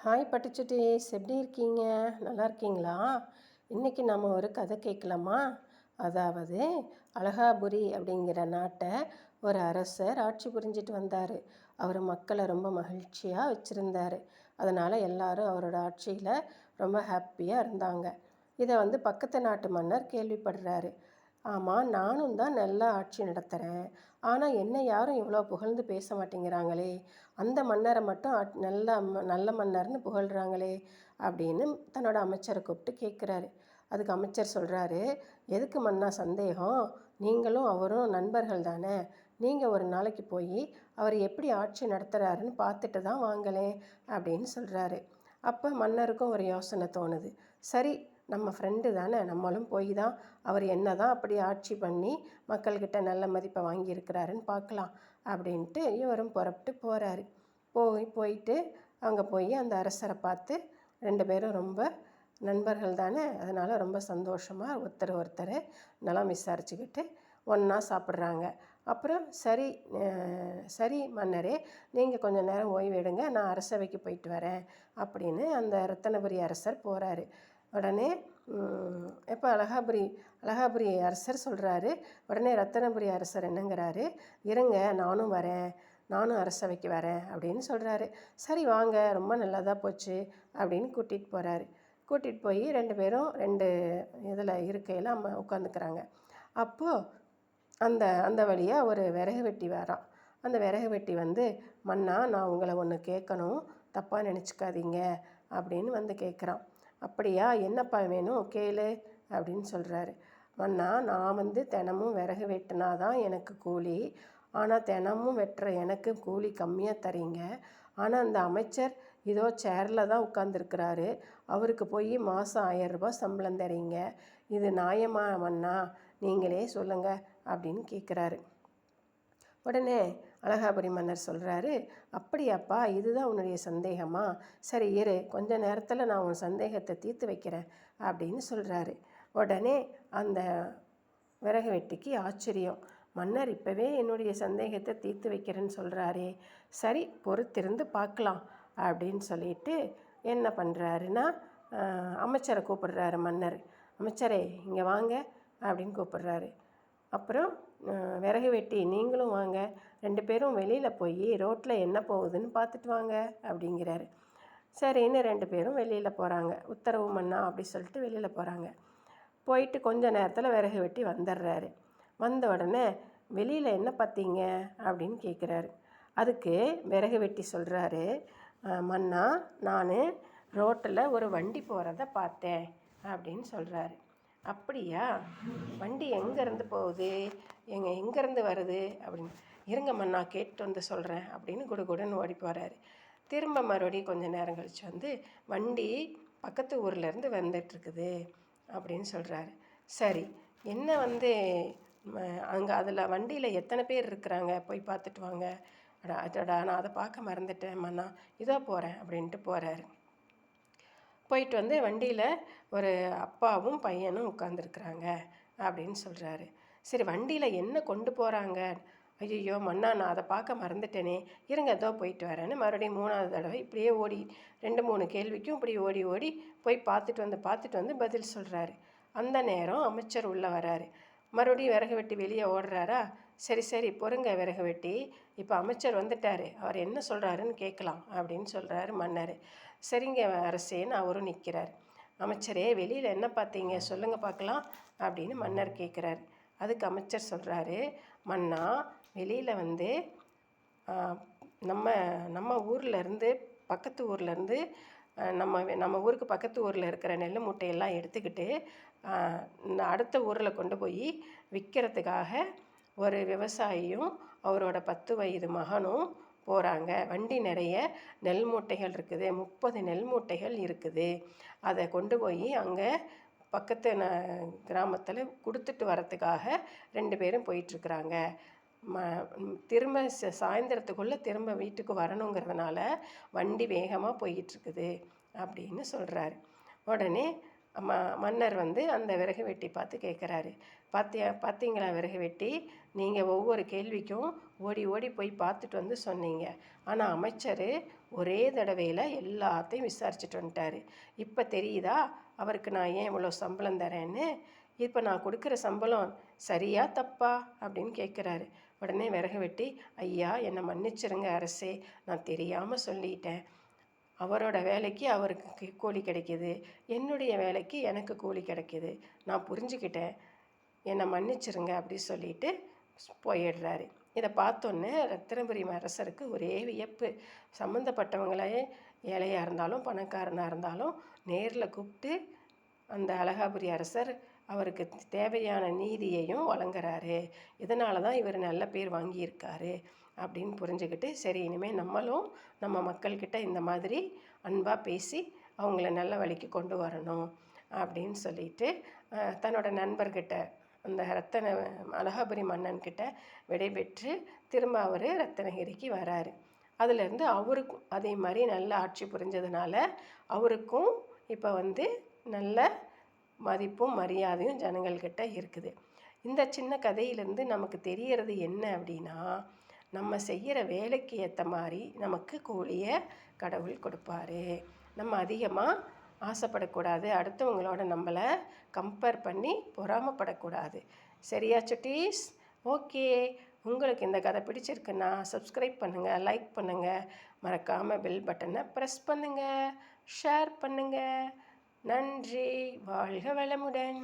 Hi பட்டுச்சுட்டீஸ், எப்படி இருக்கீங்க? நல்லா இருக்கீங்களா? இன்றைக்கி நம்ம ஒரு கதை கேட்கலாமா? அதாவது அலகாபுரி அப்படிங்கிற நாட்டை ஒரு அரசர் ஆட்சி புரிஞ்சிட்டு வந்தார். அவர் மக்களை ரொம்ப மகிழ்ச்சியாக வச்சுருந்தார். அதனால் எல்லாரும் அவரோட ஆட்சியில் ரொம்ப ஹாப்பியாக இருந்தாங்க. இதை பக்கத்து நாட்டு மன்னர் கேள்விப்படுறாரு. ஆமாம், நானும் தான் நல்லா ஆட்சி நடத்துகிறேன், ஆனால் என்னை யாரும் இவ்வளோ புகழ்ந்து பேச மாட்டேங்கிறாங்களே, அந்த மன்னரை மட்டும் நல்ல மன்னர்னு புகழ்கிறாங்களே அப்படின்னு தன்னோட அமைச்சரை கூப்பிட்டு கேட்குறாரு. அதுக்கு அமைச்சர் சொல்கிறாரு, எதுக்கு மன்னா சந்தேகம்? நீங்களும் அவரும் நண்பர்கள் தானே. நீங்கள் ஒரு நாளைக்கு போய் அவர் எப்படி ஆட்சி நடத்துகிறாருன்னு பார்த்துட்டு தான் வாங்களேன் அப்படின்னு சொல்கிறாரு. அப்போ மன்னருக்கும் ஒரு யோசனை தோணுது. சரி, நம்ம ஃப்ரெண்டு தானே, நம்மளும் போய் தான் அவர் என்ன தான் அப்படி ஆட்சி பண்ணி மக்கள்கிட்ட நல்ல மதிப்பை வாங்கியிருக்கிறாருன்னு பார்க்கலாம் அப்படின்ட்டு இவரும் புறப்பட்டு போகிறாரு. போயிட்டு அங்கே போய் அந்த அரசரை பார்த்து, ரெண்டு பேரும் ரொம்ப நண்பர்கள் தானே, அதனால் ரொம்ப சந்தோஷமாக ஒருத்தர் நலம் விசாரிச்சுக்கிட்டு ஒன்றா சாப்பிட்றாங்க. அப்புறம் சரி மன்னரே, நீங்கள் கொஞ்சம் நேரம் ஓய்வு எடுங்க, நான் அரசவைக்கு போயிட்டு வரேன் அப்படின்னு அந்த ரத்தனபுரி அரசர் போகிறாரு. உடனே இப்போ அலகாபுரி அரசர் சொல்கிறாரு. உடனே ரத்தனபுரி அரசர் என்னங்கிறாரு, இருங்க நானும் வரேன், நானும் அரசவைக்கு வரேன் அப்படின்னு சொல்கிறாரு. சரி வாங்க, ரொம்ப நல்லதாக போச்சு அப்படின்னு கூட்டிகிட்டு போய் ரெண்டு பேரும் ரெண்டு இதில் இருக்கையில் உட்காந்துக்கிறாங்க. அப்போது அந்த வழியாக ஒரு விறகு வெட்டி வரான். அந்த விறகு வெட்டி மன்னா, நான் உங்களை ஒன்று கேட்கணும், தப்பாக நினச்சிக்காதீங்க அப்படின்னு கேட்குறான். அப்படியா, என்னப்பா வேணும், கேளு அப்படின்னு சொல்கிறாரு. மன்னா, நான் தினமும் விறகு வெட்டினா தான் எனக்கு கூலி, ஆனால் தினமும் வெட்டுற எனக்கு கூலி கம்மியாக தரீங்க. ஆனால் அந்த அமைச்சர் இதோ சேரில் தான் உட்காந்துருக்கிறாரு, அவருக்கு போய் மாதம் 1000 ரூபாய் சம்பளம் தரீங்க. இது நியாயமா மன்னா? நீங்களே சொல்லுங்கள் அப்படின்னு கேட்குறாரு. உடனே அலகாபுரி மன்னர் சொல்கிறாரு, அப்படியாப்பா, இதுதான் உன்னுடைய சந்தேகமா? சரி இரு, கொஞ்ச நேரத்தில் நான் உன் சந்தேகத்தை தீர்த்து வைக்கிறேன் அப்படின்னு சொல்கிறாரு. உடனே அந்த விறகு வெட்டிக்கு ஆச்சரியம். மன்னர் இப்போவே என்னுடைய சந்தேகத்தை தீர்த்து வைக்கிறேன்னு சொல்கிறாரே, சரி பொறுத்திருந்து பார்க்கலாம் அப்படின்னு சொல்லிட்டு என்ன பண்ணுறாருன்னா, அமைச்சரை கூப்பிடுறாரு மன்னர். அமைச்சரே இங்கே வாங்க அப்படின்னு கூப்பிடுறாரு. அப்புறம் விறகு வெட்டி நீங்களும் வாங்க, ரெண்டு பேரும் வெளியில் போய் ரோட்டில் என்ன போகுதுன்னு பார்த்துட்டு வாங்க அப்படிங்கிறாரு. சரின்னு ரெண்டு பேரும் வெளியில் போகிறாங்க. உத்தரவு மன்னா அப்படி சொல்லிட்டு வெளியில் போகிறாங்க. போயிட்டு கொஞ்ச நேரத்தில் விறகு வெட்டி வந்துடுறாரு. வந்த உடனே வெளியில் என்ன பார்த்தீங்க அப்படின்னு கேட்குறாரு. அதுக்கு விறகு வெட்டி சொல்கிறாரு, மன்னா, நான் ரோட்டில் ஒரு வண்டி போகிறத பார்த்தேன் அப்படின்னு சொல்கிறாரு. அப்படியா, வண்டி எங்கேருந்து போகுது, எங்கேருந்து வருது அப்படின்னு? இருங்க மன்னா, கேட்டு சொல்கிறேன் அப்படின்னு குடுகுடுன்னு ஓடி போகிறாரு. திரும்ப மறுபடியும் கொஞ்சம் நேரம் கழித்து வண்டி பக்கத்து ஊர்லேருந்து வந்துட்டுருக்குது அப்படின்னு சொல்கிறாரு. சரி, என்ன அங்கே அதில் வண்டியில் எத்தனை பேர் இருக்கிறாங்க, போய் பார்த்துட்டு வாங்க. அடடா, நான் அதை பார்க்க மறந்துட்டேன் மன்னா, இதோ போகிறேன் அப்படின்ட்டு போகிறாரு. போயிட்டு வண்டியில் ஒரு அப்பாவும் பையனும் உட்காந்துருக்குறாங்க அப்படின்னு சொல்கிறாரு. சரி, வண்டியில் என்ன கொண்டு போகிறாங்க? ஐயோ மன்னா, நான் அதை பார்க்க மறந்துட்டேனே, இருங்க ஏதோ போயிட்டு வரேன்னு மறுபடியும் 3வது தடவை இப்படியே ஓடி 2-3 கேள்விக்கும் இப்படி ஓடி போய் பார்த்துட்டு பதில் சொல்கிறாரு. அந்த நேரம் அமைச்சர் உள்ளே வராரு. மறுபடியும் விறகு வெட்டி வெளியே ஓடுறாரா? சரி பொறுங்க விறகு வெட்டி, இப்போ அமைச்சர் வந்துட்டார், அவர் என்ன சொல்கிறாருன்னு கேட்கலாம் அப்படின்னு சொல்கிறாரு மன்னர். சரிங்க அரசேன்னு அவரும் நிற்கிறார். அமைச்சரே, வெளியில் என்ன பார்த்தீங்க, சொல்லுங்கள் பார்க்கலாம் அப்படின்னு மன்னர் கேட்குறாரு. அதுக்கு அமைச்சர் சொல்கிறாரு, மன்னா, வெளியில் நம்ம ஊர்லேருந்து பக்கத்து ஊர்லேருந்து நம்ம ஊருக்கு பக்கத்து ஊரில் இருக்கிற நெல் மூட்டையெல்லாம் எடுத்துக்கிட்டு அடுத்த ஊரில் கொண்டு போய் விற்கிறதுக்காக ஒரு விவசாயியும் அவரோட 10 வயது மகனும் போகிறாங்க. வண்டி நிறைய நெல் மூட்டைகள் இருக்குது, 30 நெல் மூட்டைகள் இருக்குது. அதை கொண்டு போய் அங்கே பக்கத்து கிராமத்தில் கொடுத்துட்டு வரத்துக்காக 2 பேரும் போயிட்டுருக்குறாங்க. திரும்ப சாயந்தரத்துக்குள்ளே திரும்ப வீட்டுக்கு வரணுங்கிறதுனால வண்டி வேகமாக போயிட்டுருக்குது அப்படின்னு சொல்கிறாரு. உடனே மன்னர் வந்து அந்த விறகு வெட்டி பார்த்து கேட்குறாரு, பார்த்தீங்களா விறகு வெட்டி, நீங்கள் ஒவ்வொரு கேள்விக்கும் ஓடி ஓடி போய் பார்த்துட்டு வந்து சொன்னீங்க. ஆனால் அமைச்சர் ஒரே தடவையில் எல்லாத்தையும் விசாரிச்சுட்டு வந்துட்டார். இப்போ தெரியுதா அவருக்கு நான் ஏன் இவ்வளோ சம்பளம் தரேன்னு? இப்போ நான் கொடுக்குற சம்பளம் சரியா தப்பா அப்படின்னு கேட்குறாரு. உடனே விறகு வெட்டி, ஐயா என்னை மன்னிச்சிருங்க அரசே, நான் தெரியாமல் சொல்லிட்டேன். அவரோட வேலைக்கு அவருக்கு கூலி கிடைக்கிது, என்னுடைய வேலைக்கு எனக்கு கூலி கிடைக்கிது, நான் புரிஞ்சுக்கிட்டேன், என்னை மன்னிச்சிருங்க அப்படி சொல்லிட்டு போயிடுறாரு. இதை பார்த்தோன்னே ரத்தினபுரி அரசருக்கு ஒரே வியப்பு. சம்மந்தப்பட்டவங்களே ஏழையாக இருந்தாலும் பணக்காரனாக இருந்தாலும் நேரில் கூப்பிட்டு அந்த அழகாபுரி அரசர் அவருக்கு தேவையான நீதியையும் வழங்குறாரு. இதனால தான் இவர் நல்ல பேர் வாங்கியிருக்காரு அப்படின்னு புரிஞ்சுக்கிட்டு, சரி இனிமேல் நம்மளும் நம்ம மக்கள்கிட்ட இந்த மாதிரி அன்பாக பேசி அவங்கள நல்ல வழிக்கு கொண்டு வரணும் அப்படின்னு சொல்லிட்டு தன்னோட நண்பர்கிட்ட அந்த அழகாபுரி மன்னன்கிட்ட விடைபெற்று திரும்ப அவர் ரத்தினகிரிக்கு வராரு. அதுலேருந்து அவருக்கும் அதே மாதிரி நல்ல ஆட்சி புரிஞ்சதுனால அவருக்கும் இப்போ வந்து நல்ல மதிப்பும் மரியாதையும் ஜனங்கள்கிட்ட இருக்குது. இந்த சின்ன கதையிலேருந்து நமக்கு தெரியறது என்ன அப்படின்னா, நம்ம செய்கிற வேலைக்கு ஏற்ற மாதிரி நமக்கு கூலியை கடவுள் கொடுப்பாரு. நம்ம அதிகமாக ஆசைப்படக்கூடாது, அடுத்தவங்களோட நம்மளை கம்பேர் பண்ணி பொறாமப்படக்கூடாது. சரியா சுட்டீஸ்? ஓகே, உங்களுக்கு இந்த கதை பிடிச்சிருக்குன்னா சப்ஸ்கிரைப் பண்ணுங்கள், லைக் பண்ணுங்கள், மறக்காமல் பெல் பட்டனை ப்ரெஸ் பண்ணுங்கள், ஷேர் பண்ணுங்கள். நன்றி. வாழ்க வளமுடன்.